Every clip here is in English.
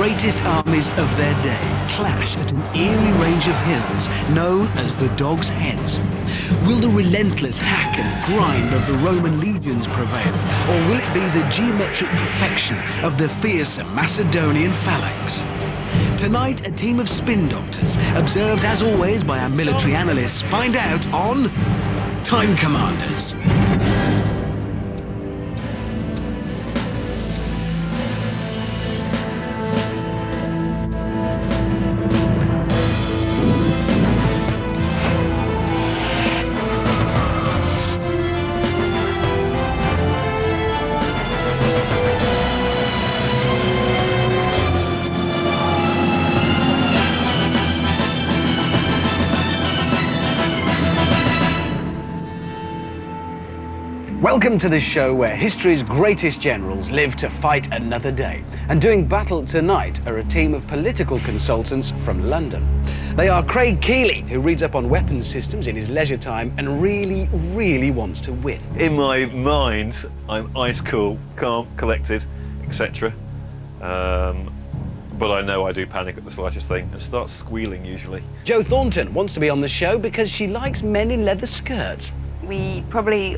greatest armies of their day clash at an eerie range of hills known as the Dog's Heads. Will the relentless hack and grind of the Roman legions prevail, or will it be the geometric perfection of the fearsome Macedonian phalanx? Tonight, a team of spin doctors, observed as always by our military analysts, find out on Time Commanders. Welcome to the show where history's greatest generals live to fight another day. And doing battle tonight are a team of political consultants from London. They are Craig Keeley, who reads up on weapons systems in his leisure time and really wants to win. In my mind, I'm ice cool, calm, collected, etc. But I know I do panic at the slightest thing and start squealing usually. Jo Thornton wants to be on the show because she likes men in leather skirts. We probably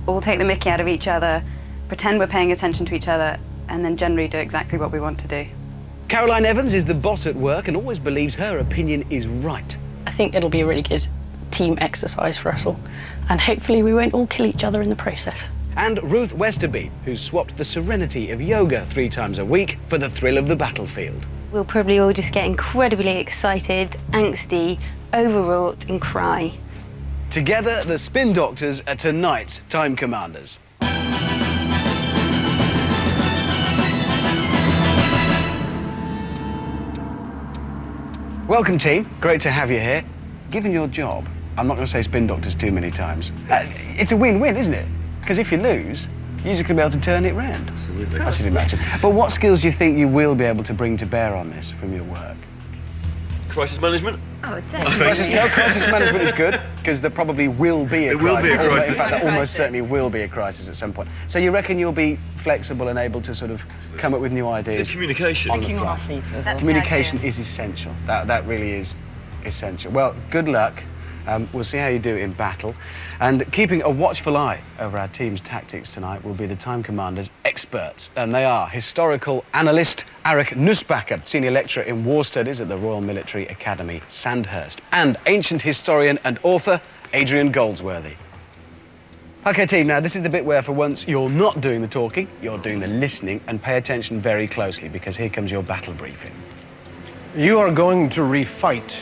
all take the mickey out of each other, pretend we're paying attention to each other, and then generally do exactly what we want to do. Caroline Evans is the boss at work and always believes her opinion is right. I think it'll be a really good team exercise for us all, and hopefully we won't all kill each other in the process. And Ruth Westerby, who's swapped the serenity of yoga 3 times a week for the thrill of the battlefield. We'll probably all just get incredibly excited, angsty, overwrought, and cry. Together, the Spin Doctors are tonight's Time Commanders. Welcome, team. Great to have you here. Given your job, I'm not going to say Spin Doctors too many times. It's a win-win, isn't it? Because if you lose, you're just going to be able to turn it round. Absolutely. I should imagine. But what skills do you think you will be able to bring to bear on this from your work? Crisis management? Oh, definitely. Crisis management is good, because there probably will be a crisis. Will be a crisis. In fact, there almost certainly will be a crisis at some point. So you reckon you'll be flexible and able to sort of come up with new ideas? The communication. On the Thinking on fly. our feet as well. Communication is essential. That really is essential. Well, good luck. We'll see how you do in battle. And keeping a watchful eye over our team's tactics tonight will be the Time Commanders' experts. And they are historical analyst Arik Nussbacher, senior lecturer in war studies at the Royal Military Academy, Sandhurst, and ancient historian and author Adrian Goldsworthy. OK, team, now this is the bit where for once you're not doing the talking, you're doing the listening, and pay attention very closely because here comes your battle briefing. You are going to refight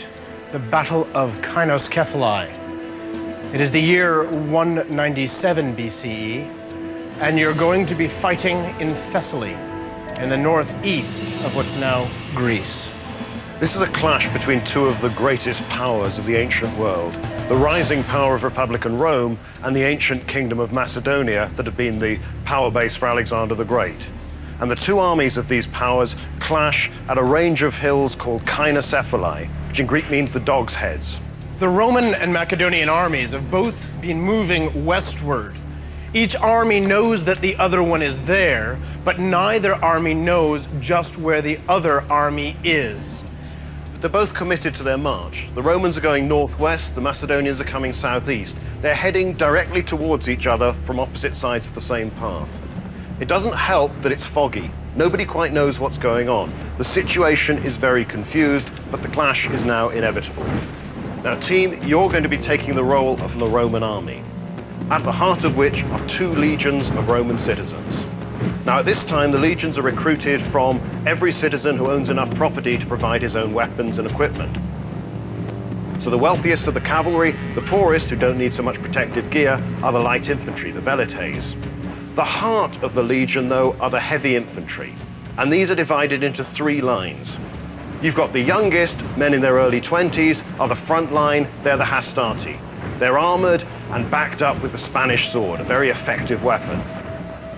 the Battle of Tigranocerta. It is the year 197 BCE, and you're going to be fighting in Thessaly, in the northeast of what's now Greece. This is a clash between two of the greatest powers of the ancient world, the rising power of Republican Rome and the ancient kingdom of Macedonia that had been the power base for Alexander the Great. And the two armies of these powers clash at a range of hills called Tigranocerta, which in Greek means the Dog's Heads. The Roman and Macedonian armies have both been moving westward. Each army knows that the other one is there, but neither army knows just where the other army is. But they're both committed to their march. The Romans are going northwest, the Macedonians are coming southeast. They're heading directly towards each other from opposite sides of the same path. It doesn't help that it's foggy. Nobody quite knows what's going on. The situation is very confused, but the clash is now inevitable. Now, team, you're going to be taking the role of the Roman army, at the heart of which are 2 legions of Roman citizens. Now, at this time, the legions are recruited from every citizen who owns enough property to provide his own weapons and equipment. So the wealthiest are the cavalry, the poorest, who don't need so much protective gear, are the light infantry, the velites. The heart of the legion, though, are the heavy infantry, and these are divided into 3 lines. You've got the youngest, men in their early 20s, are the front line, they're the hastati. They're armored and backed up with the Spanish sword, a very effective weapon.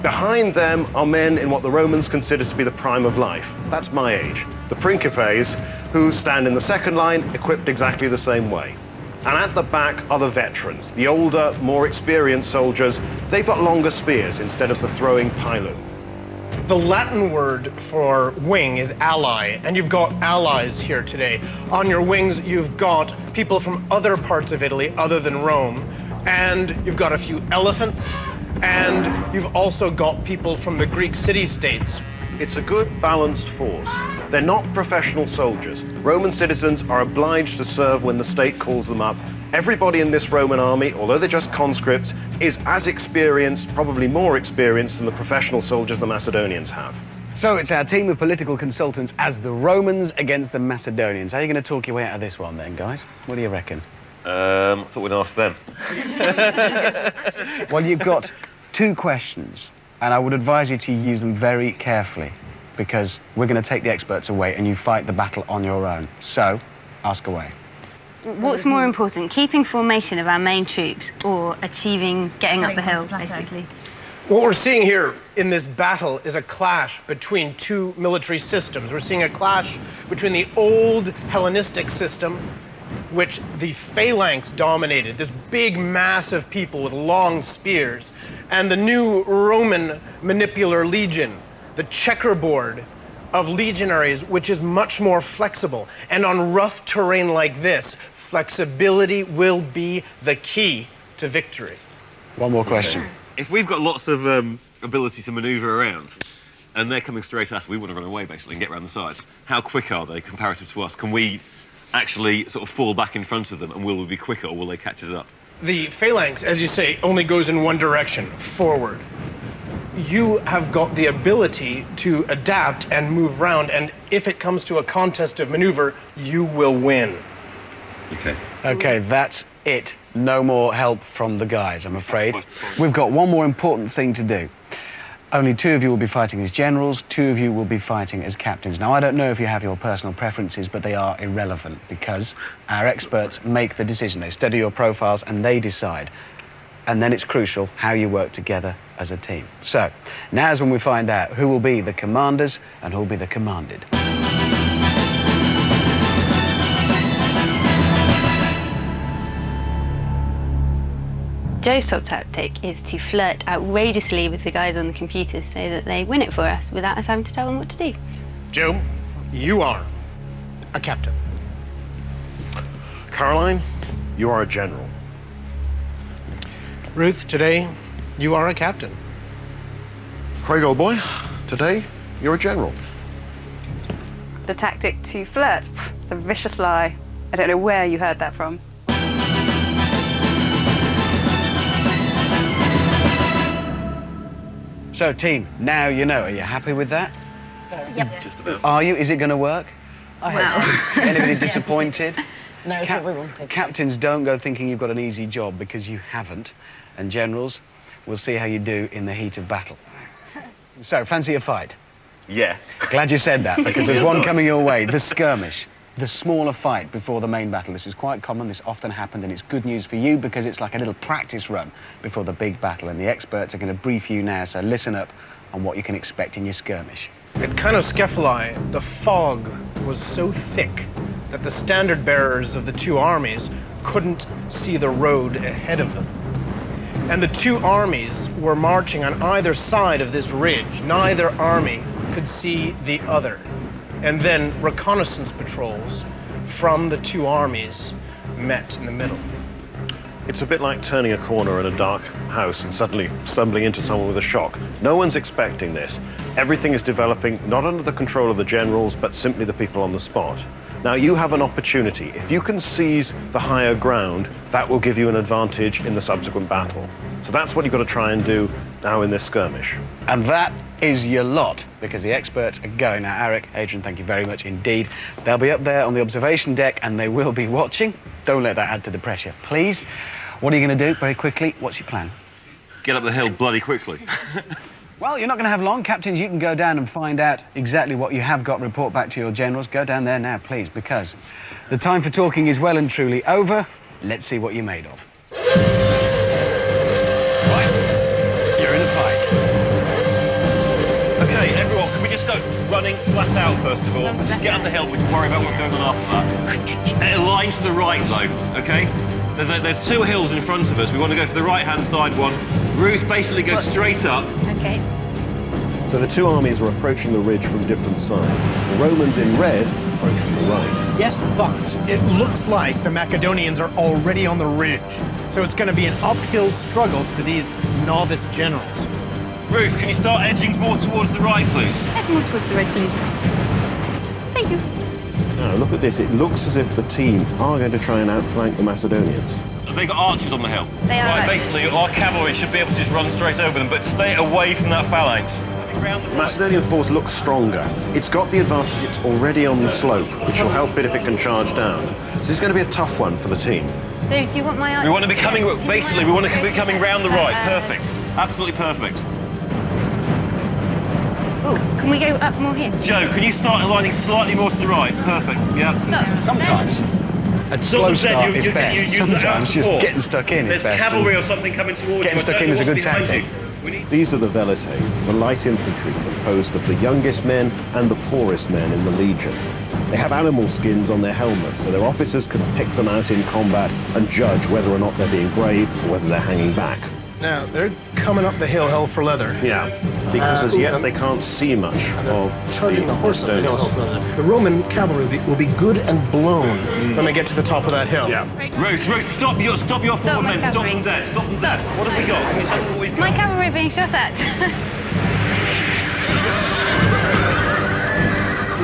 Behind them are men in what the Romans considered to be the prime of life. That's my age. The principes, who stand in the second line, equipped exactly the same way. And at the back are the veterans, the older, more experienced soldiers. They've got longer spears instead of the throwing pilum. The Latin word for wing is ally, and you've got allies here today. On your wings, you've got people from other parts of Italy other than Rome, and you've got a few elephants, and you've also got people from the Greek city-states. It's a good, balanced force. They're not professional soldiers. Roman citizens are obliged to serve when the state calls them up. Everybody in this Roman army, although they're just conscripts, is as experienced, probably more experienced than the professional soldiers the Macedonians have. So it's our team of political consultants as the Romans against the Macedonians. How are you going to talk your way out of this one then, guys? What do you reckon? I thought we'd ask them. Well, you've got 2 questions, and I would advise you to use them very carefully, because we're going to take the experts away and you fight the battle on your own. So, ask away. What's more important, keeping formation of our main troops or achieving getting up the hill, basically? What we're seeing here in this battle is a clash between 2 military systems. We're seeing a clash between the old Hellenistic system, which the phalanx dominated, this big mass of people with long spears, and the new Roman manipular legion, the checkerboard of legionaries, which is much more flexible. And on rough terrain like this, flexibility will be the key to victory. One more question. If we've got lots of ability to manoeuvre around, and they're coming straight at us, we want to run away basically and get around the sides. How quick are they comparative to us? Can we actually sort of fall back in front of them, and will we be quicker, or will they catch us up? The phalanx, as you say, only goes in one direction, forward. You have got the ability to adapt and move around, and if it comes to a contest of maneuver, you will win. Okay. Okay, that's it. No more help from the guys, I'm afraid. We've got one more important thing to do. Only 2 of you will be fighting as generals, 2 of you will be fighting as captains. Now, I don't know if you have your personal preferences, but they are irrelevant because our experts make the decision. They study your profiles and they decide. And then it's crucial how you work together as a team. So, now's when we find out who will be the commanders and who will be the commanded. Joe's top tactic is to flirt outrageously with the guys on the computers so that they win it for us without us having to tell them what to do. Joe, you are a captain. Caroline, you are a general. Ruth, today, you are a captain. Craig, old boy, today, you're a general. The tactic to flirt. It's a vicious lie. I don't know where you heard that from. So, team, now you know. Are you happy with that? Yep. Just about. Are you? Is it going to work? Anybody disappointed? No, it's what we wanted. Captains, don't go thinking you've got an easy job, because you haven't. And generals, we'll see how you do in the heat of battle. So, fancy a fight? Yeah. Glad you said that, because there's one coming your way. The skirmish. The smaller fight before the main battle. This is quite common, this often happened, and it's good news for you because it's like a little practice run before the big battle, and the experts are going to brief you now, so listen up on what you can expect in your skirmish. At Tigranocerta, the fog was so thick that the standard bearers of the 2 armies couldn't see the road ahead of them. And the 2 armies were marching on either side of this ridge. Neither army could see the other. And then reconnaissance patrols from the 2 armies met in the middle. It's a bit like turning a corner in a dark house and suddenly stumbling into someone with a shock. No one's expecting this. Everything is developing not under the control of the generals, but simply the people on the spot. Now, you have an opportunity. If you can seize the higher ground, that will give you an advantage in the subsequent battle. So that's what you've got to try and do now in this skirmish. And that is your lot, because the experts are going. Now, Eric, Adrian, thank you very much indeed. They'll be up there on the observation deck and they will be watching. Don't let that add to the pressure, please. What are you going to do very quickly? What's your plan? Get up the hill bloody quickly. Well, you're not going to have long. Captains, you can go down and find out exactly what you have got and report back to your generals. Go down there now, please, because the time for talking is well and truly over. Let's see what you're made of. Right, you're in a fight. Okay, everyone, can we just go running flat out first of all? Just get up the hill, we can worry about what's going on after that. A line to the right, though, okay? There's 2 hills in front of us. We want to go for the right-hand side one. Ruth basically goes straight up. Okay. So the two armies are approaching the ridge from different sides. The Romans in red approach from the right. Yes, but it looks like the Macedonians are already on the ridge. So it's going to be an uphill struggle for these novice generals. Ruth, can you start edging more towards the right, please? Head more towards the red, please. Thank you. Now look at this. It looks as if the team are going to try and outflank the Macedonians. They've got archers on the hill. They are. Right, basically, our cavalry should be able to just run straight over them, but stay away from that phalanx. The Macedonian force looks stronger. It's got the advantage it's already on the slope, which will help it if it can charge down. So this is going to be a tough one for the team. So do you want my archer? We want to be coming, basically, we want to be coming round the right. Perfect. Absolutely perfect. Oh, can we go up more here? Joe, can you start aligning slightly more to the right? Perfect. Yeah. Stop. Sometimes a slow start is best. Sometimes just getting stuck in is There's best. cavalry or something coming towards you. Getting stuck in is a good tactic. These are the velites, the light infantry composed of the youngest men and the poorest men in the legion. They have animal skins on their helmets, so their officers can pick them out in combat and judge whether or not they're being brave or whether they're hanging back. Now, they're coming up the hill hell for leather. Yeah, because as yet they can't see much of Charging the horse up the hill hell for leather. The Roman cavalry will be good and blown when they get to the top of that hill. Yeah. Ruth, stop your forward my men. Stop cavalry. them dead. Stop them Stop. dead. What have we got? Can you tell me what we've got? My cavalry are being shot at.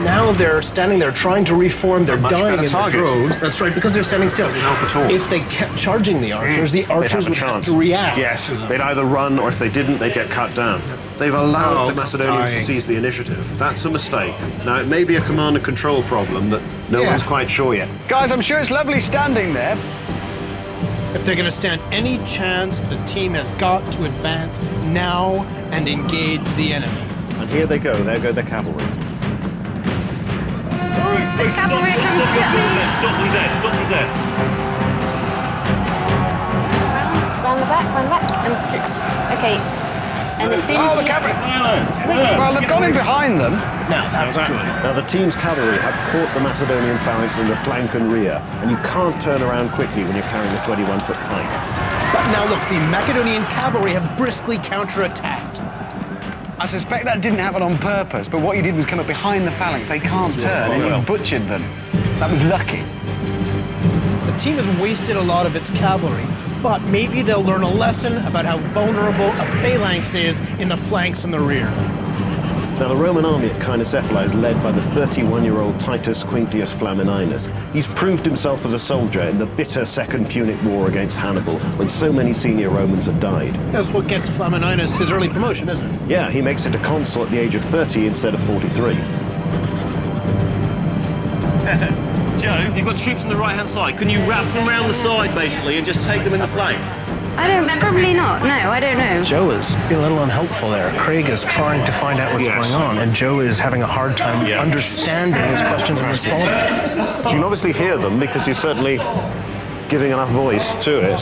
Now they're standing there trying to reform. They're Much dying better in target. the droves. That's right, because they're standing still. Doesn't help at all. If they kept charging the archers, the They'd archers have a would chance. have to react. Yes, to them. they'd either run or if they didn't, they'd get cut down. They've allowed Oh, the Macedonians dying. to seize the initiative. That's a mistake. Now, it may be a command and control problem that no one's quite sure yet. Guys, I'm sure it's lovely standing there. If they're going to stand any chance, the team has got to advance now and engage the enemy. And here they go. There go the cavalry. Oh, the cavalry are coming to get me. Stop them dead. Stop them dead. Round the back, and through. Okay. And as soon as you... Well, they've gone in behind them. Now, that's good. Now, the team's cavalry have caught the Macedonian phalanx in the flank and rear, and you can't turn around quickly when you're carrying a 21-foot pike. But now look, the Macedonian cavalry have briskly counterattacked. I suspect that didn't happen on purpose, but what you did was come up behind the phalanx. They can't turn, and you butchered them. That was lucky. The team has wasted a lot of its cavalry, but maybe they'll learn a lesson about how vulnerable a phalanx is in the flanks and the rear. Now, the Roman army at Tigranocerta is led by the 31-year-old Titus Quinctius Flamininus. He's proved himself as a soldier in the bitter Second Punic War against Hannibal, when so many senior Romans had died. That's what gets Flamininus his early promotion, isn't it? Yeah, he makes it a consul at the age of 30 instead of 43. Joe, you've got troops on the right-hand side. Can you wrap them around the side, basically, and just take them in the flank? Probably not. No, I don't know. Joe is being a little unhelpful there. Craig is trying to find out what's going on, and Joe is having a hard time understanding his questions and responding. You can obviously hear them because he's certainly giving enough voice to it.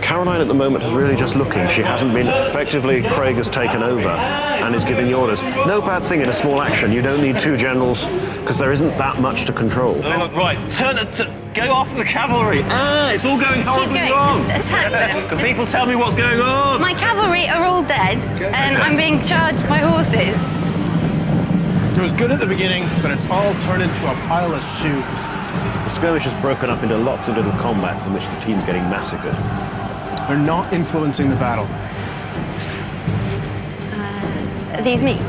Caroline at the moment is really just looking. She hasn't been... Effectively, Craig has taken over and is giving the orders. No bad thing in a small action. You don't need two generals because there isn't that much to control. Right, go after the cavalry. It's all going horribly going, wrong. just attack them. Because people tell me what's going on. My cavalry are all dead, and I'm being charged by horses. It was good at the beginning, but it's all turned into a pile of shoes. The skirmish has broken up into lots of little combats in which the team's getting massacred. They're not influencing the battle. Are these me?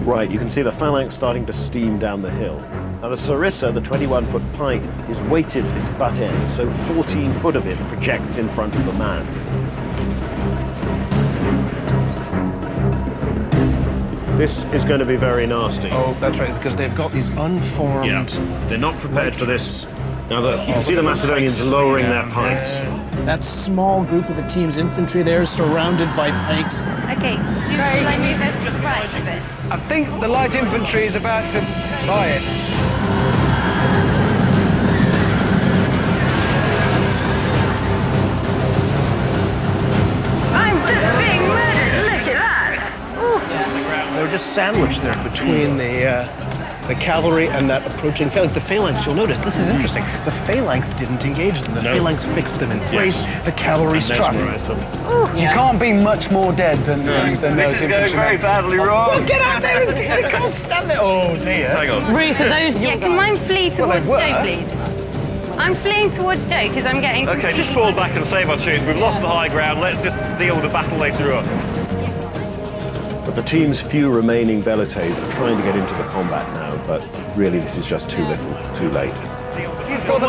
Right, you can see the phalanx starting to steam down the hill. Now the sarissa, the 21-foot pike, is weighted at its butt end, so 14 foot of it projects in front of the man. This is going to be very nasty. Oh, that's right, because they've got these unformed... They're not prepared for this. Now, you can see the Macedonians lowering their pikes. That small group of the team's infantry there is surrounded by pikes. Okay, shall I move over to the right a bit? I think the light infantry is about to buy it. I'm just being murdered. Look at that. They were just sandwiched there between the the cavalry and that approaching phalanx. The phalanx, you'll notice, this is interesting. The phalanx didn't engage them. The phalanx fixed them in place. The cavalry struck. You can't be much more dead than those This is going infantry. very badly wrong. Well, get out there and I can't stand it. Oh dear. Hang on. Ruth, are those Yeah, can mine flee towards were. Joe, please? I'm fleeing towards Joe because I'm getting. Okay, just fall back and save our troops. We've lost the high ground. Let's just deal with the battle later on. But the team's few remaining Velites are trying to get into the combat now, but really this is just too little, too late. Have you thought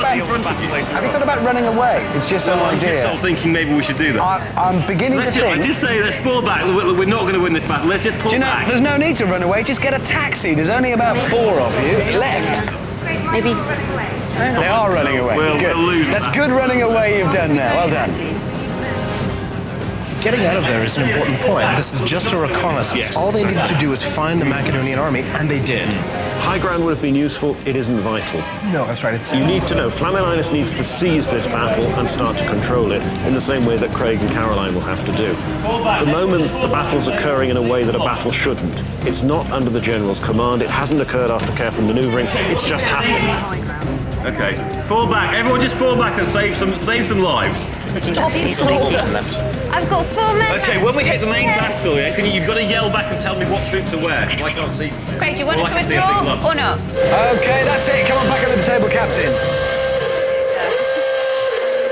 about running away? It's just an I'm just idea. sort of thinking maybe we should do that. I'm beginning to I think. did say let's fall back. We're not going to win this battle. Let's just pull Do you know, back. there's no need to run away. Just get a taxi. There's only about 4 of you left. Maybe. They are running away. We'll Good. lose That's that. good running away you've done there. Well done. Getting out of there is an important point. This is just a reconnaissance. Yes, All they needed to do was find the Macedonian army, and they did. High ground would have been useful, it isn't vital. No, that's right. It's You need to know, Flamininus needs to seize this battle and start to control it in the same way that Craig and Caroline will have to do. At the moment, the battle's occurring in a way that a battle shouldn't. It's not under the general's command, it hasn't occurred after careful manoeuvring, it's just happened. Okay, fall back. Everyone just fall back and save some lives. Stop the slaughter. I've got 4 men. Okay, when we hit the main battle, yeah, you've got to yell back and tell me what troops are where. 'Cause I can't see. Craig, do you want All us I to can see is a big withdraw lump. or not? Okay, that's it. Come on back under the table, captains.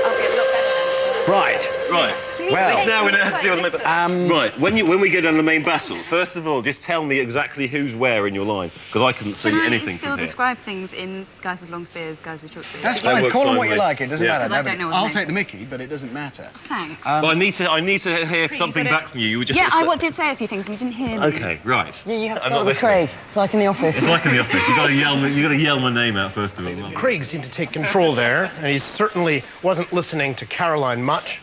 I'll be a lot better then. Right. Right. Well, Now we know how to deal with the main battle. Right, when we go down the main battle, first of all, just tell me exactly who's where in your line, because I couldn't see Can I anything still from here. describe things in guys with long spears, guys with short spears? that's That fine. works Call them fine what you with me. like. It doesn't Yeah. matter. Because I don't know what the I'll names take the mickey, but it doesn't matter. Thanks. But I need to hear something gotta- back from you. You were just Yeah, sort of I did say a few things. We didn't hear me. Okay, right. Yeah, you have to I'm start not with listening. Craig. It's like in the office. It's like in the office. You got to yell my name out first of all. Craig seemed to take control there, and he certainly wasn't listening to Caroline much.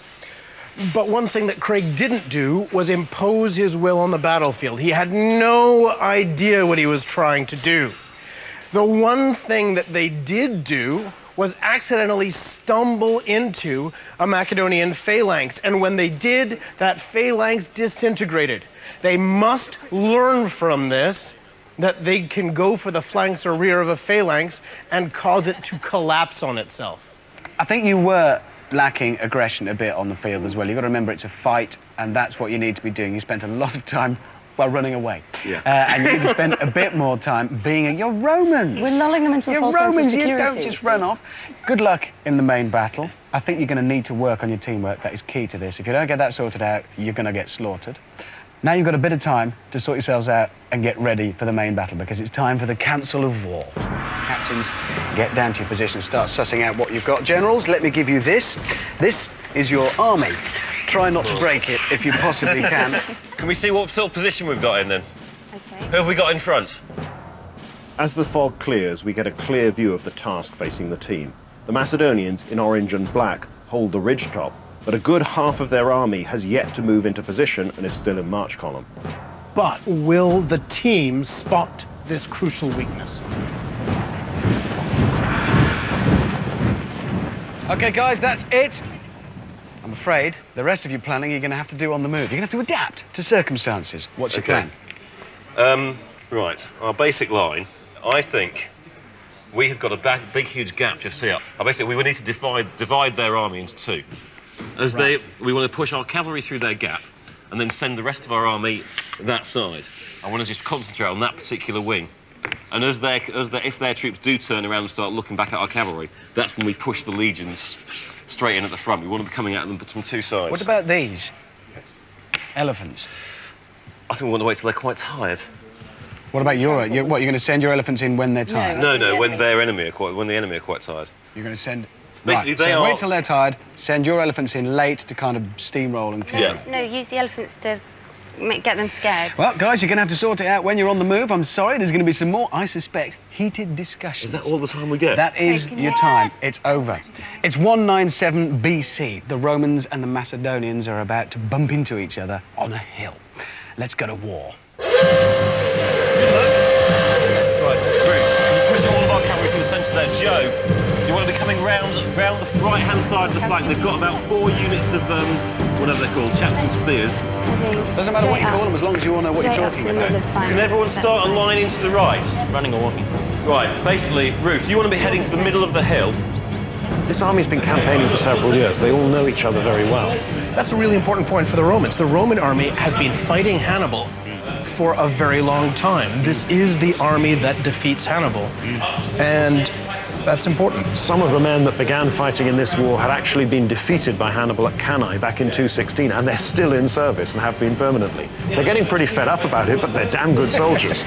But one thing that Craig didn't do was impose his will on the battlefield. He had no idea what he was trying to do. The one thing that they did do was accidentally stumble into a Macedonian phalanx, and when they did, that phalanx disintegrated. They must learn from this that they can go for the flanks or rear of a phalanx and cause it to collapse on itself. I think you were lacking aggression a bit on the field as well. You've got to remember it's a fight, and that's what you need to be doing. You spent a lot of time running away. Yeah. And you need to spend a bit more time being you're Romans. We're lulling them into a You're false sense of Romans, security. you don't just run off. Good luck in the main battle. I think you're going to need to work on your teamwork. That is key to this. If you don't get that sorted out, you're going to get slaughtered. Now you've got a bit of time to sort yourselves out and get ready for the main battle, because it's time for the Council of War. Captains, get down to your positions, start sussing out what you've got. Generals, let me give you this. This is your army. Try not to break it if you possibly can. Can we see what sort of position we've got in then? Okay. Who have we got in front? As the fog clears, we get a clear view of the task facing the team. The Macedonians, in orange and black, hold the ridgetop, but a good half of their army has yet to move into position and is still in march column. But will the team spot this crucial weakness? Okay, guys, that's it. I'm afraid the rest of your planning you're going to have to do on the move. You're going to have to adapt to circumstances. What's your Okay. plan? Right, our basic line, I think we have got a big, huge gap just here. Basically, we would need to divide their army into two. We want to push our cavalry through their gap and then send the rest of our army that side. I want to just concentrate on that particular wing. And if their troops do turn around and start looking back at our cavalry, that's when we push the legions straight in at the front. We want to be coming at them from two sides. What about these? Elephants. I think we want to wait till they're quite tired. What about you're going to send your elephants in when they're tired? No, when the enemy are quite tired. You're going to send... Basically, right, they so are... wait till they're tired, send your elephants in late to kind of steamroll and clear. Yeah. No, use the elephants to get them scared. Well, guys, you're going to have to sort it out when you're on the move. I'm sorry, there's going to be some more, I suspect, heated discussions. Is that all the time we get? That is your time. It's over. It's 197 BC. The Romans and the Macedonians are about to bump into each other on a hill. Let's go to war. Right, through. Can you push all of our cavalry to the centre there? Joe, you want to be coming round the right-hand side of the flank. They've got about 4 units of, whatever they're called, chaplain spears. Doesn't matter what you call them, as long as you all know what you're talking about. Can everyone start a line into the right? Running or walking? Right, basically, Ruth, you want to be heading to the middle of the hill. This army's been campaigning for several years. They all know each other very well. That's a really important point for the Romans. The Roman army has been fighting Hannibal for a very long time. This is the army that defeats Hannibal, and that's important. Some of the men that began fighting in this war had actually been defeated by Hannibal at Cannae back in 216, and they're still in service and have been permanently. They're getting pretty fed up about it, but they're damn good soldiers.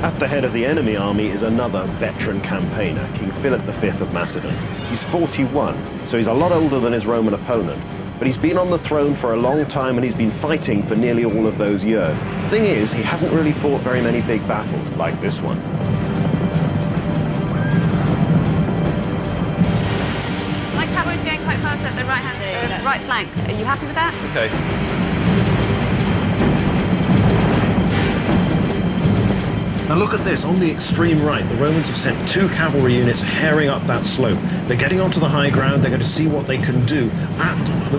At the head of the enemy army is another veteran campaigner, King Philip V of Macedon. He's 41, so he's a lot older than his Roman opponent, but he's been on the throne for a long time and he's been fighting for nearly all of those years. The thing is, he hasn't really fought very many big battles like this one. My cavalry's going quite fast up the right flank. Are you happy with that? Okay. Now look at this, on the extreme right, the Romans have sent 2 cavalry units herring up that slope. They're getting onto the high ground, they're going to see what they can do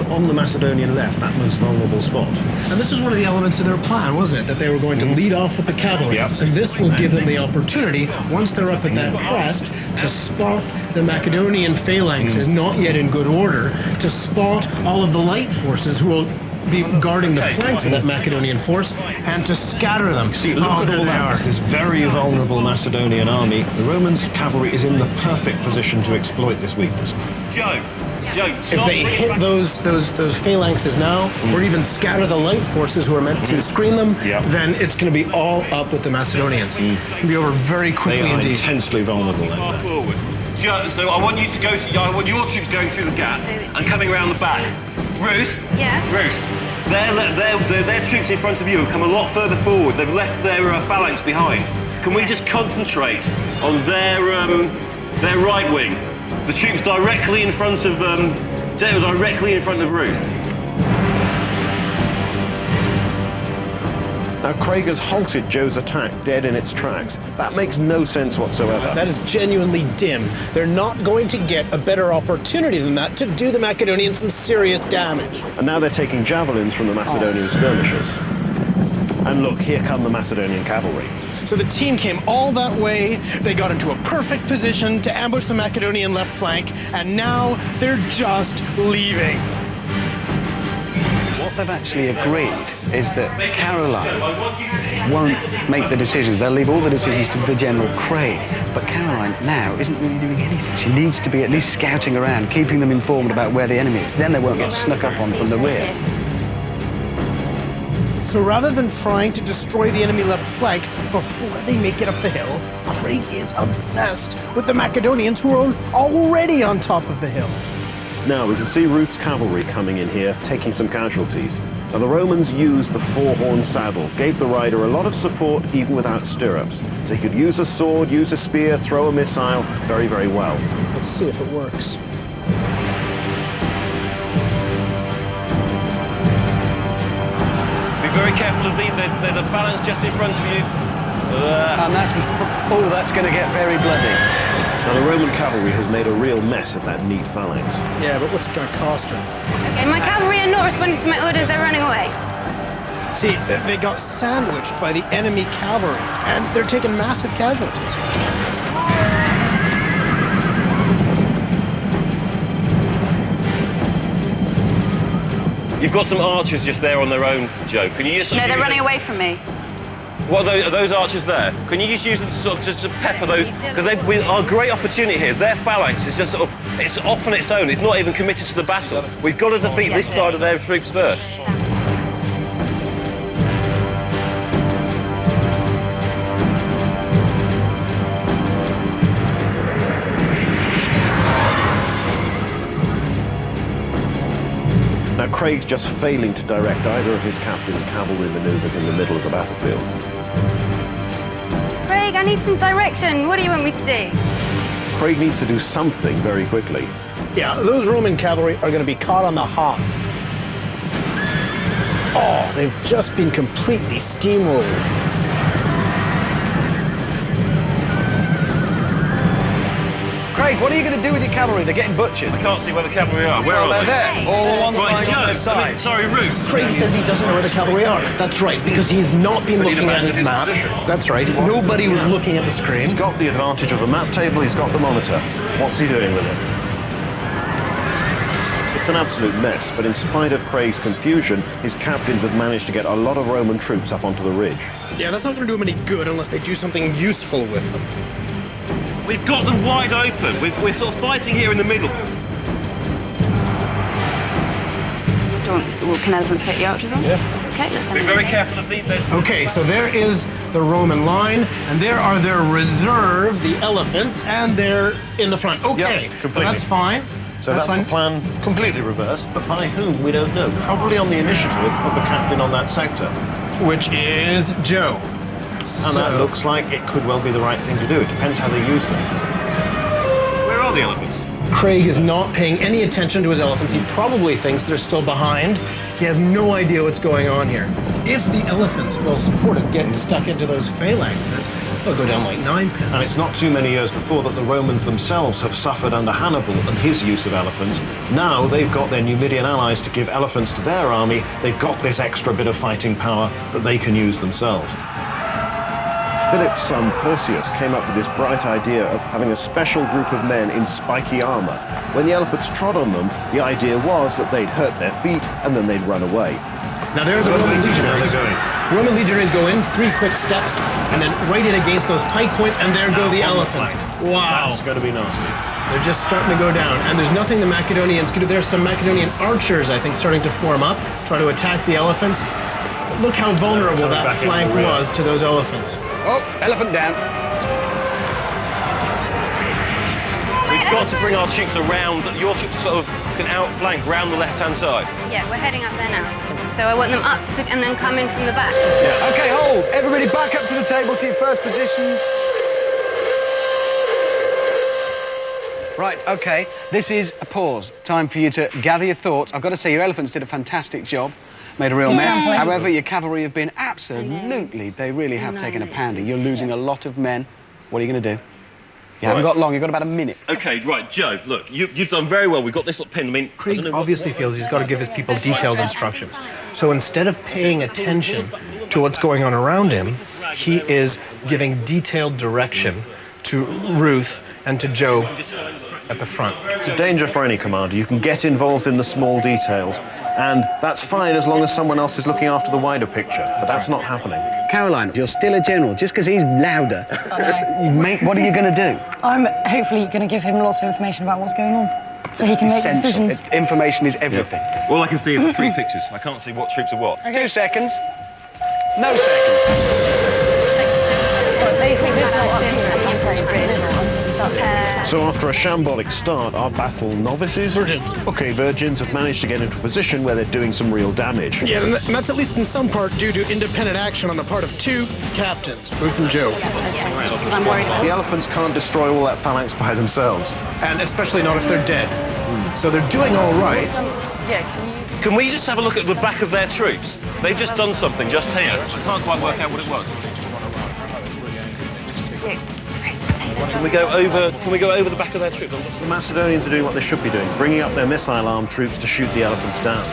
on the Macedonian left, that most vulnerable spot. And this was one of the elements of their plan, wasn't it? That they were going to lead off with the cavalry. Yep. And this will give them the opportunity, once they're up at that crest, to spot the Macedonian phalanx is not yet in good order, to spot all of the light forces who will be guarding the flanks of that Macedonian force, and to scatter them. See, look at all that. This is very vulnerable Macedonian army. The Romans' cavalry is in the perfect position to exploit this weakness. Joe, If they hit those phalanxes now, or even scatter the light forces who are meant to screen them, then it's going to be all up with the Macedonians. It's going to be over very quickly They are indeed. intensely vulnerable like that. forward. Joe, so I want you to go. I want your troops going through the gap and coming around the back. Ruth. Yeah. Ruth. Their troops in front of you have come a lot further forward. They've left their phalanx behind. Can we just concentrate on their right wing? The troops directly in front of Ruth. Now Craig has halted Joe's attack dead in its tracks. That makes no sense whatsoever. That is genuinely dim. They're not going to get a better opportunity than that to do the Macedonians some serious damage. And now they're taking javelins from the Macedonian skirmishers. And look, here come the Macedonian cavalry. So the team came all that way, they got into a perfect position to ambush the Macedonian left flank, and now they're just leaving. What they've actually agreed is that Caroline won't make the decisions. They'll leave all the decisions to the General Craig. But Caroline now isn't really doing anything. She needs to be at least scouting around, keeping them informed about where the enemy is. Then they won't get snuck up on from the rear. So rather than trying to destroy the enemy left flank before they make it up the hill, Craig is obsessed with the Macedonians who are already on top of the hill. Now we can see Ruth's cavalry coming in here, taking some casualties. Now the Romans used the 4-horn saddle, gave the rider a lot of support even without stirrups. So he could use a sword, use a spear, throw a missile very, very well. Let's see if it works. Be very careful of these. There's a phalanx just in front of you. And that's going to get very bloody. Now the Roman cavalry has made a real mess of that neat phalanx. Yeah, but what's it going to cost her? Okay, my cavalry are not responding to my orders, they're running away. See, they got sandwiched by the enemy cavalry, and they're taking massive casualties. You've got some archers just there on their own, Joe. Can you just... No, they're running away from me. What are those archers there? Can you just use them to sort of just to pepper those? Because our great opportunity here, their phalanx is just sort of, it's off on its own. It's not even committed to the battle. We've got to defeat this side of their troops first. Now Craig's just failing to direct either of his captain's cavalry maneuvers in the middle of the battlefield. Craig, I need some direction. What do you want me to do? Craig needs to do something very quickly. Yeah, those Roman cavalry are going to be caught on the hop. Oh, they've just been completely steamrolled. Craig, what are you going to do with your cavalry? They're getting butchered. I can't see where the cavalry are. Where are They're they? there. All the ones Right, lying on their Joe, side. sorry, Ruth. Craig says he doesn't know where the cavalry are. That's right, because he's not been looking at his map. That's right. Nobody was looking at the screen. He's got the advantage of the map table, he's got the monitor. What's he doing with it? It's an absolute mess, but in spite of Craig's confusion, his captains have managed to get a lot of Roman troops up onto the ridge. Yeah, that's not going to do them any good unless they do something useful with them. We've got them wide open. We're sort of fighting here in the middle. Can elephants take the archers on? Yeah. Okay, let's send Be them very in. careful of these. Okay, so there is the Roman line, and there are their reserve, the elephants, and they're in the front. Okay, Yep, so completely. that's fine. So that's the plan completely reversed, but by whom, we don't know. Probably on the initiative of the captain on that sector. Which is Joe. And that looks like it could well be the right thing to do. It depends how they use them. Where are the elephants? Craig is not paying any attention to his elephants. He probably thinks they're still behind. He has no idea what's going on here. If the elephants, well supported, get stuck into those phalanxes, they'll go down like 9 pins. And it's not too many years before that the Romans themselves have suffered under Hannibal and his use of elephants. Now they've got their Numidian allies to give elephants to their army. They've got this extra bit of fighting power that they can use themselves. Philip's son Perseus came up with this bright idea of having a special group of men in spiky armor. When the elephants trod on them, the idea was that they'd hurt their feet and then they'd run away. Now there are the Roman legionaries. They're going. Roman legionaries go in, 3 quick steps, and then right in against those pike points, and there go the elephants. Wow. That's going to be nasty. They're just starting to go down, and there's nothing the Macedonians can do. There's some Macedonian archers, I think, starting to form up, try to attack the elephants. Look how vulnerable that flank was to those elephants. Oh, elephant down. We've got to bring our troops around. Your troops sort of can outflank round the left-hand side. Yeah, we're heading up there now. So I want them up to, and then come in from the back. Yeah. Okay, hold. Everybody back up to the table to your first positions. Right, okay. This is a pause. Time for you to gather your thoughts. I've got to say, your elephants did a fantastic job. Made a real mess. However, your cavalry have been absolutely, they really have taken a pounding. You're losing a lot of men. What are you going to do? You haven't got long, you've got about a minute. Okay, right, Joe, look, you've done very well. We've got this little pin. I mean, I Craig don't know obviously feels he's got to give his people detailed instructions. So instead of paying attention to what's going on around him, he is giving detailed direction to Ruth and to Joe at the front. It's a danger for any commander. You can get involved in the small details, and that's fine as long as someone else is looking after the wider picture, but that's not happening. Caroline, you're still a general. Just because he's louder, mate, what are you going to do? I'm hopefully going to give him lots of information about what's going on, so he can make Essential. decisions. Information is everything. All I can see is the 3 pictures. I can't see what troops are what. 2 seconds. No seconds. Basically, this is what So after a shambolic start, our battle novices... Virgins. Okay, virgins have managed to get into a position where they're doing some real damage. Yeah, and that's at least in some part due to independent action on the part of 2 captains, Ruth and Joe. Yeah, because I'm worried about The elephants can't destroy all that phalanx by themselves. And especially not if they're dead. So they're doing all right. Can we just have a look at the back of their troops? They've just done something just here. I can't quite work out what it was. Can we go over the back of their troops? The Macedonians are doing what they should be doing, bringing up their missile-armed troops to shoot the elephants down.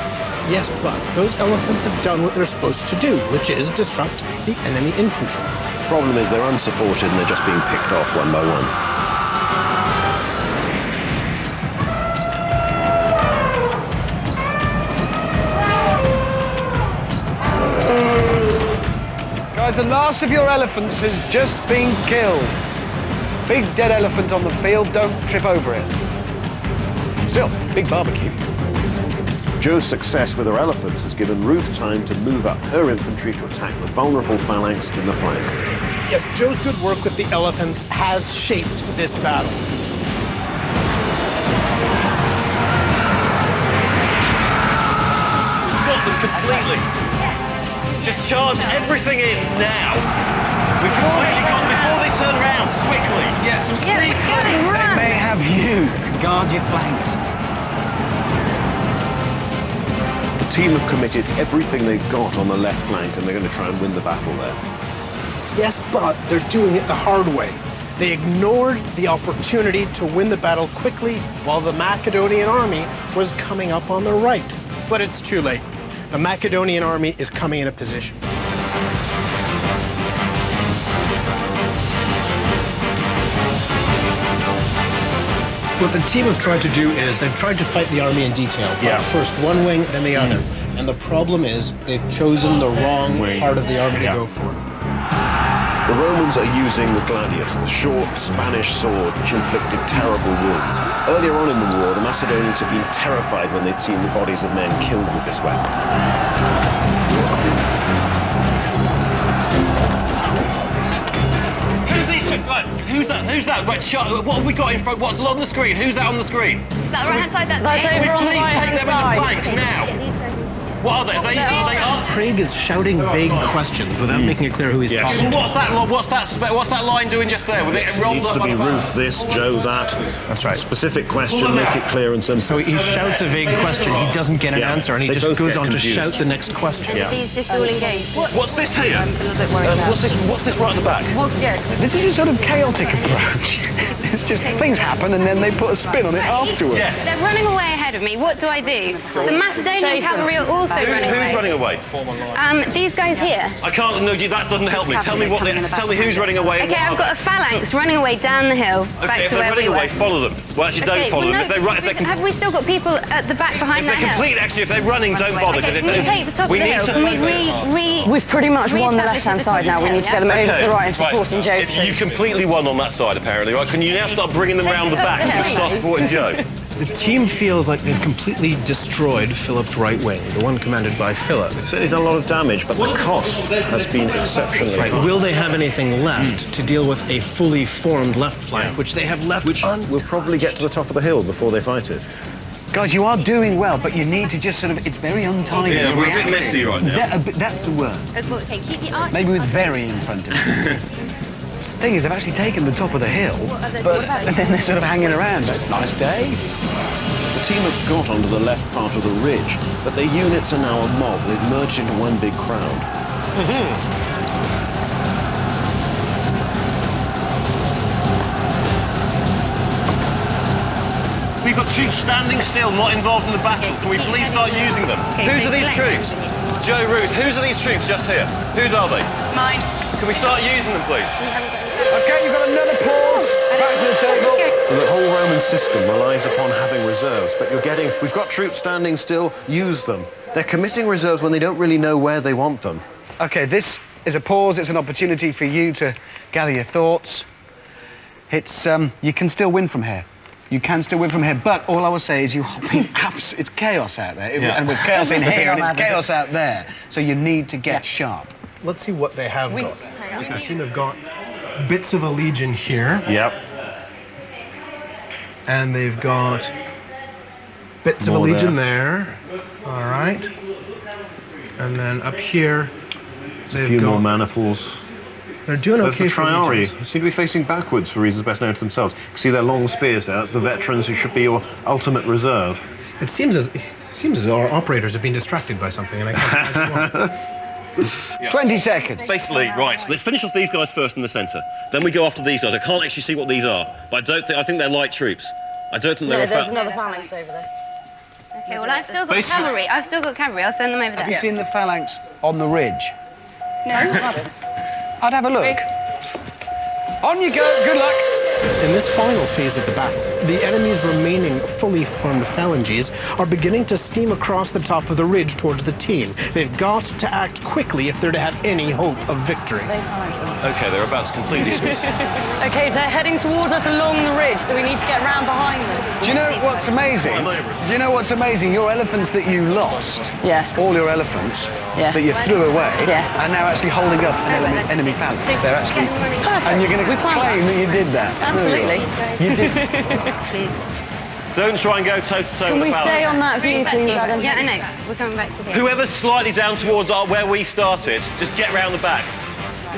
Yes, but those elephants have done what they're supposed to do, which is disrupt the enemy infantry. The problem is they're unsupported and they're just being picked off one by one. Guys, the last of your elephants has just been killed. Big dead elephant on the field, don't trip over it. Still, big barbecue. Joe's success with her elephants has given Ruth time to move up her infantry to attack the vulnerable phalanx in the flank. Yes, Joe's good work with the elephants has shaped this battle. We've got them completely. Just charge everything in now. We've completely got them before they turn around, quickly. Yes, run. they may have you. Guard your flanks. The team have committed everything they've got on the left flank and they're going to try and win the battle there. Yes, but they're doing it the hard way. They ignored the opportunity to win the battle quickly while the Macedonian army was coming up on the right. But it's too late. The Macedonian army is coming into position. What the team have tried to do is they've tried to fight the army in detail. First one wing, then the other. And the problem is they've chosen the wrong part of the army to go for. The Romans are using the gladius, the short Spanish sword which inflicted terrible wounds. Earlier on in the war, the Macedonians had been terrified when they'd seen the bodies of men killed with this weapon. Who's that? Who's that? Right, what have we got in front? What's on the screen? Who's that on the screen? That right hand side, that's over on the Please right take hand them side. in the planks now. What are they? They are. Craig is shouting vague questions without making it clear who he's talking to. What's that line doing just there? With it rolled Needs up to on be the back? Ruth this, Joe that. That's right. Specific question, make it clear and simple. So he shouts a vague question, he doesn't get an answer, and he They just both goes get on to confused. shout the next question. These just all engaged. What's this here? I'm a little bit worried about. What's this right at the back? This is a sort of chaotic approach. It's just things happen and then they put a spin on it afterwards. Yes. They're running away ahead of me. What do I do? The Macedonian cavalry are also running away. Who's running away? These guys here. I can't. No, that doesn't help me. Tell me what. Tell me who's running away. and Okay, what I've got a phalanx running away down the hill back Okay, if to they're where we running were. away, follow them. Well, actually, don't follow them. If they're right, have we still got people at the back behind that hill? complete. Actually, if they're running, don't bother. Okay, can we take the top of the hill? Can we We've pretty much won the Re-establish left-hand at the top side now. of We the need to hill, get them over yeah? to the right and supporting Joe's If you troops. completely won on that side, apparently, right? Can you now start bringing them round the back so you start supporting Joe? The team feels like they've completely destroyed Philip's right wing, the one commanded by Philip. So he's done a lot of damage, but the cost has been exceptionally high. Will they have anything left to deal with a fully formed left flank, which they have left We'll probably get to the top of the hill before they fight it. Guys, you are doing well, but you need to just sort of, it's very untidy. Yeah, we're a bit messy right now. That's the word. Okay, keep the archers. Maybe with very in front of you. Thing is, they've actually taken the top of the hill, but and then they're sort of hanging around. It's a nice day. The team have got onto the left part of the ridge, but their units are now a mob. They've merged into one big crowd. We've got troops standing still, not involved in the battle. Can we please start using them? Okay, Whose so are these select- troops? Joe, Ruth, whose are these troops just here? Whose are they? Mine. Can we start using them, please? Okay, you've got another pause. Back to the table. The whole Roman system relies upon having reserves, but we've got troops standing still, use them. They're committing reserves when they don't really know where they want them. Okay, this is a pause. It's an opportunity for you to gather your thoughts. It's, you can still win from here. You can still win from here, but all I will say is it's chaos out there. And there's chaos in here, and it's chaos out there. So you need to get sharp. Let's see what they have got. The team have got bits of a legion here, Yep. and they've got bits of a More legion there. All right. And then up here, A they've few more got... maniples. They're doing There's okay the for Triarii, legions. who seem to be facing backwards for reasons best known to themselves. You can see their long spears there. That's the veterans who should be your ultimate reserve. It seems as though our operators have been distracted by something, and I can't imagine what. 20 seconds. Basically, right, let's finish off these guys first in the centre. Then we go after these guys. I can't actually see what these are, but I think they're light troops. I don't think they're There's another phalanx over there. Okay, well, I've still got Basically- cavalry. I'll send them over Have you there. seen the phalanx on the ridge? No. I'd have a look. On you go. Good luck. In this final phase of the battle, the enemy's remaining fully formed phalanges are beginning to steam across the top of the ridge towards the team. They've got to act quickly if they're to have any hope of victory. Okay, they're about to completely switch. Okay, they're heading towards us along the ridge, so we need to get round behind them. Do you know what's amazing? Do you know what's amazing? Your elephants that you lost, Yeah. all your elephants Yeah. that you threw away, Yeah. are now actually holding up an enemy phalanx. They're actually, and you're going to claim that you did that. Absolutely. You did. Please. Don't try and go toe-to-toe Can with we the stay phalanx. on that view, please, Adam? Yeah, I know. We're coming back to here. Whoever's slightly down towards where we started, just get round the back.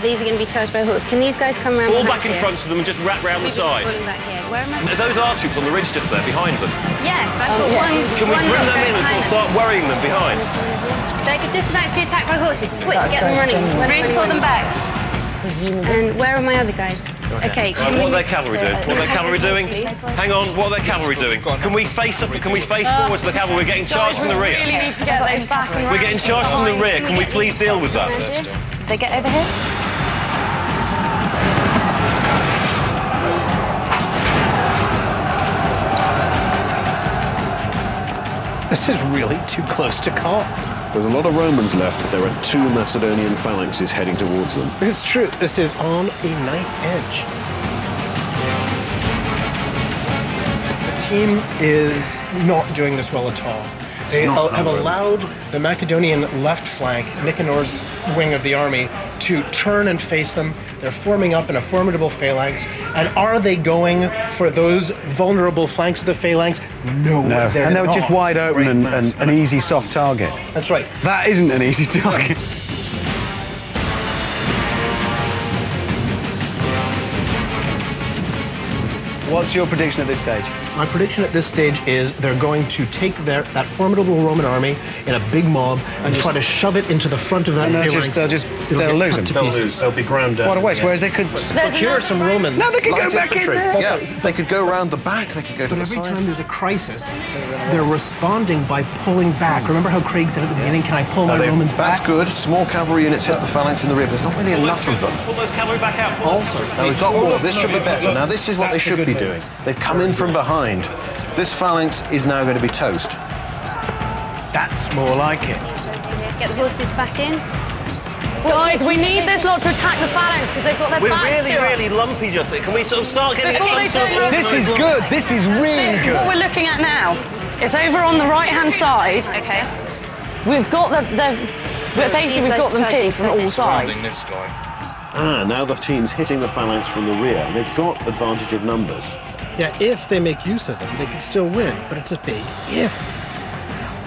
These are going to be charged by horse. Can these guys come around? Fall behind back in here? front of them and just wrap round the Maybe side. falling back here. Where am I? Those are troops on the ridge just there, behind them. Yes, I've got yeah. one. Can we one bring row them in and behind sort of start worrying them behind? They're just about to be attacked by horses. Quick, That's get them very running. genuine. Ready to pull them back. Presumably. And where are my other guys? Okay. Right, what are their cavalry doing? What are their cavalry doing? Hang on, what are their cavalry doing? Can we face up? Can we face forward to the cavalry? We're getting charged from the rear. Really need to get those back and We're getting charged from the rear. Can we please deal with that? They get over here. This is really too close to call. There's a lot of Romans left, but there are 2 Macedonian phalanxes heading towards them. It's true. This is on a knife edge. The team is not doing this well at all. They have allowed the Macedonian left flank, Nicanor's wing of the army, to turn and face them. They're forming up in a formidable phalanx. And are they going for those vulnerable flanks of the phalanx? No, and they were just wide open and an easy, soft target. That's right. That isn't an easy target. What's your prediction at this stage? My prediction at this stage is they're going to take that formidable Roman army in a big mob and try to shove it into the front of that phalanx. They'll lose them. They'll lose. They'll be ground down. What a waste, whereas they could... Here are some Romans. No, they could go Light back in infantry. there. Yeah, they could go round the back, they could go to But the every side. time there's a crisis, they're responding by pulling back. Remember how Craig said at the beginning, can I pull my Romans That's back? good. Small cavalry units hit the phalanx in the rear. There's not really enough of them. Pull those cavalry back out. Also, Now we've got more. This should be better. Now this is what they should be doing. They've come in from behind. This phalanx is now going to be toast. That's more like it. Get the horses back in. Guys, we need this lot to attack the phalanx because they've got their We're backs really, to us. really lumpy, Justin. Can we sort of start getting Before they some sort of do that- This is good. This is really This is what good. we're looking at now. It's over on the right-hand side. Okay. We've got basically we've got them pinned from all sides. Now the team's hitting the phalanx from the rear. They've got advantage of numbers. yeah, if they make use of them, they could still win. But it's a big if.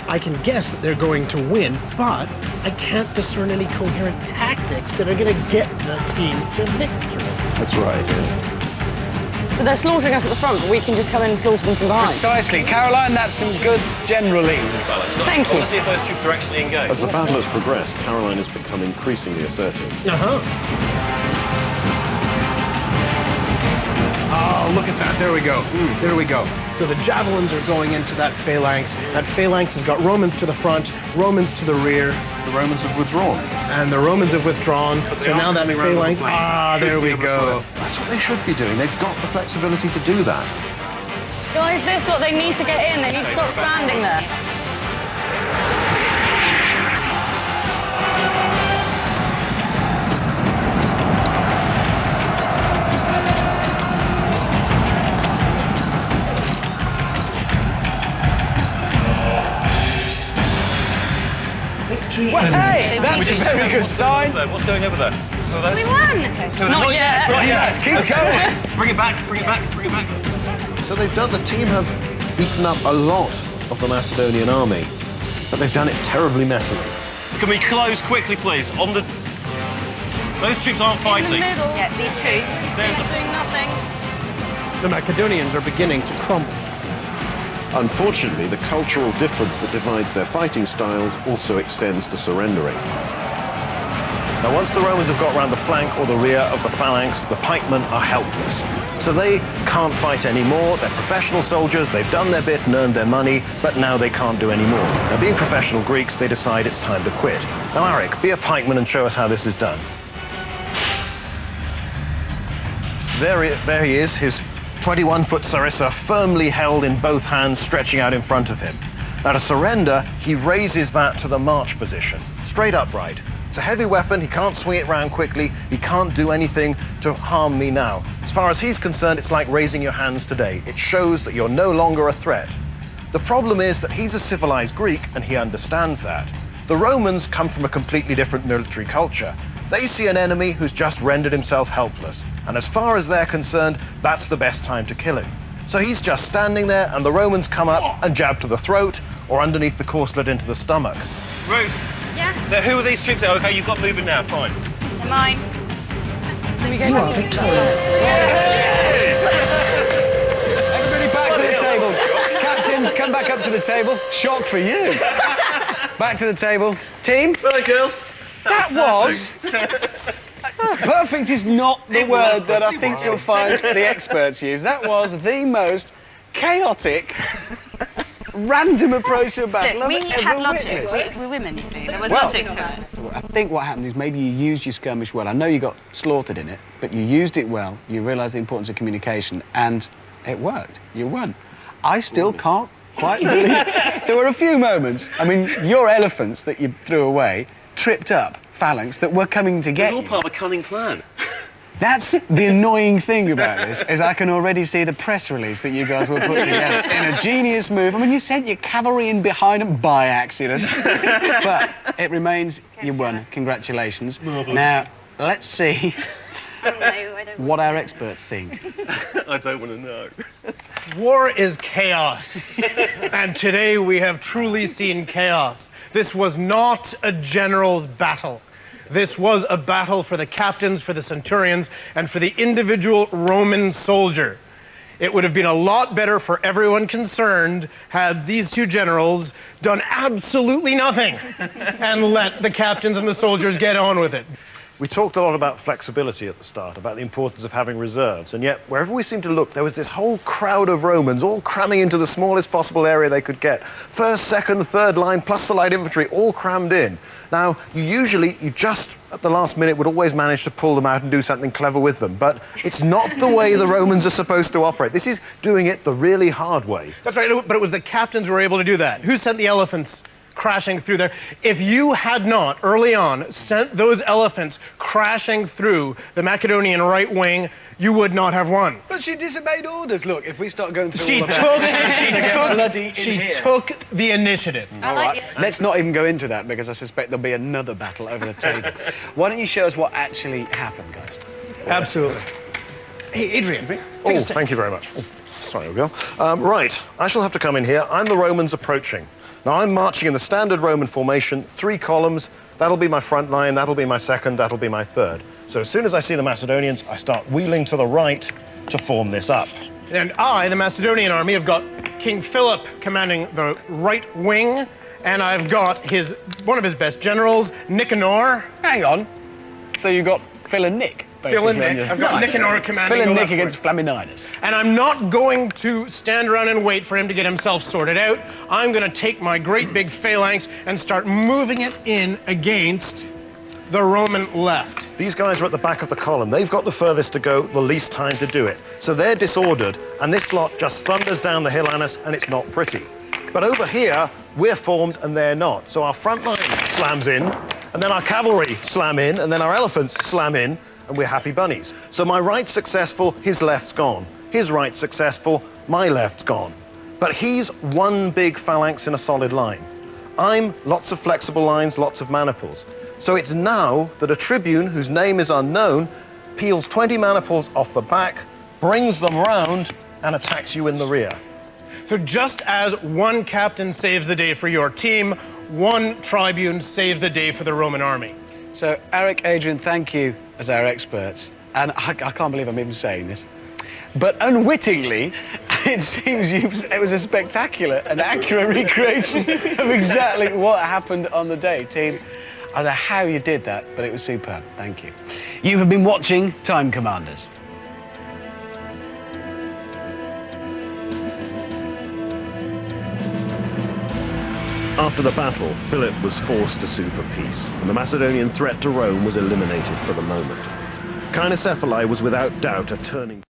I can guess that they're going to win, but I can't discern any coherent tactics that are going to get the team to victory. That's right. Yeah. So they're slaughtering us at the front, but we can just come in and slaughter them from behind. Precisely. Caroline, that's some good generaling. Thank you. Let's see if those troops are actually engaged. As the battle has progressed, Caroline has become increasingly assertive. Oh, look at that. There we go. There we go. So the javelins are going into that phalanx. That phalanx has got Romans to the front, Romans to the rear, The Romans have withdrawn. and the Romans have withdrawn. So now that coming round the phalanx... flank. there we go. That's what they should be doing. They've got the flexibility to do that. Guys, this lot, they need to get in. They need to stop standing there. Hey, that's a very good sign. What's going over there? We won! Not yet. Right, yes, keep going. Bring it back, bring it back, bring it back. So they've done, the team have beaten up a lot of the Macedonian army, but they've done it terribly messily. Can we close quickly, please? On the... Those troops aren't In the fighting. middle. Yeah, these troops. There's They're doing nothing. The Macedonians are beginning to crumble. Unfortunately, the cultural difference that divides their fighting styles also extends to surrendering. Now, once the Romans have got round the flank or the rear of the phalanx, the pikemen are helpless. So they can't fight anymore. They're professional soldiers. They've done their bit and earned their money, but now they can't do any more. Now, being professional Greeks, they decide it's time to quit. Now, Arik, be a pikeman and show us how this is done. There he is, his 21-foot sarissa firmly held in both hands, stretching out in front of him. Now, to surrender, he raises that to the march position, straight upright. It's a heavy weapon, he can't swing it round quickly, he can't do anything to harm me now. As far as he's concerned, it's like raising your hands today. It shows that you're no longer a threat. The problem is that he's a civilized Greek, and he understands that. The Romans come from a completely different military culture. They see an enemy who's just rendered himself helpless, and as far as they're concerned, that's the best time to kill him. So he's just standing there, and the Romans come up and jab to the throat, or underneath the corselet into the stomach. Ruth, Yeah, now who are these troops? Okay, you've got moving now, fine. they're mine. There we go. You are victorious. Everybody back to the table. Captains, come back up to the table. Shock for you. Back to the table. Team, Well, girls. that was a Perfect is not the word that I think you'll find the experts use. That was the most chaotic, random approach to a battle Look, we I've had ever logic. witnessed. We're women, you see. There was Well, logic to it. I think what happened is maybe you used your skirmish well. I know you got slaughtered in it, but you used it well. You realised the importance of communication, and it worked. You won. I still can't quite believe there were a few moments. I mean, your elephants that you threw away tripped up phalanx that were coming to get It's all you. part of a cunning plan. That's the annoying thing about this, is I can already see the press release that you guys will put together in a genius move. I mean, you sent your cavalry in behind them by accident. But it remains, you won. Congratulations. Now, let's see what our experts think. I don't want to know. War is chaos. And today we have truly seen chaos. This was not a general's battle. This was a battle for the captains, for the centurions, and for the individual Roman soldier. It would have been a lot better for everyone concerned had these two generals done absolutely nothing and let the captains and the soldiers get on with it. We talked a lot about flexibility at the start, about the importance of having reserves, and yet wherever we seemed to look, there was this whole crowd of Romans all cramming into the smallest possible area they could get. First, second, third line, plus the light infantry, all crammed in. Now, you just, at the last minute, would always manage to pull them out and do something clever with them, but it's not the way the Romans are supposed to operate. This is doing it the really hard way. That's right, but it was the captains who were able to do that. Who sent the elephants crashing through there? If you had not, early on, sent those elephants crashing through the Macedonian right wing, you would not have won. But she disobeyed orders. Look, if we start going through She all of took, that... she took the initiative. All right, let's not even go into that, because I suspect there'll be another battle over the table. Why don't you show us what actually happened, guys? Absolutely. Hey, Adrian. Oh, thank you very much. Oh, sorry, we go. Right, I shall have to come in here. I'm the Romans approaching. Now, I'm marching in the standard Roman formation, 3 columns. That'll be my front line, that'll be my second, that'll be my third. So as soon as I see the Macedonians, I start wheeling to the right to form this up. And I, the Macedonian army, have got King Philip commanding the right wing, and I've got one of his best generals, Nicanor. Hang on. So you got Phil and Nick, basically. Phil and Nick. I've got Nicanor commanding Phil and the Nick left against wing. Flaminides. And I'm not going to stand around and wait for him to get himself sorted out. I'm going to take my great big phalanx and start moving it in against the Roman left. These guys are at the back of the column. They've got the furthest to go, the least time to do it. So they're disordered, and this lot just thunders down the hill on us, and it's not pretty. But over here, we're formed and they're not. So our front line slams in, and then our cavalry slam in, and then our elephants slam in, and we're happy bunnies. So my right's successful, his left's gone. His right's successful, my left's gone. But he's one big phalanx in a solid line. I'm lots of flexible lines, lots of maniples. So it's now that a tribune whose name is unknown peels 20 maniples off the back, brings them round, and attacks you in the rear. So just as one captain saves the day for your team, one tribune saves the day for the Roman army. So, Eric, Adrian, thank you as our experts. And I can't believe I'm even saying this, but unwittingly, it seems it was a spectacular and accurate recreation of exactly what happened on the day, team. I don't know how you did that, but it was superb. Thank you. You have been watching Time Commanders. After the battle, Philip was forced to sue for peace, and the Macedonian threat to Rome was eliminated for the moment. Tigranocerta was without doubt a turning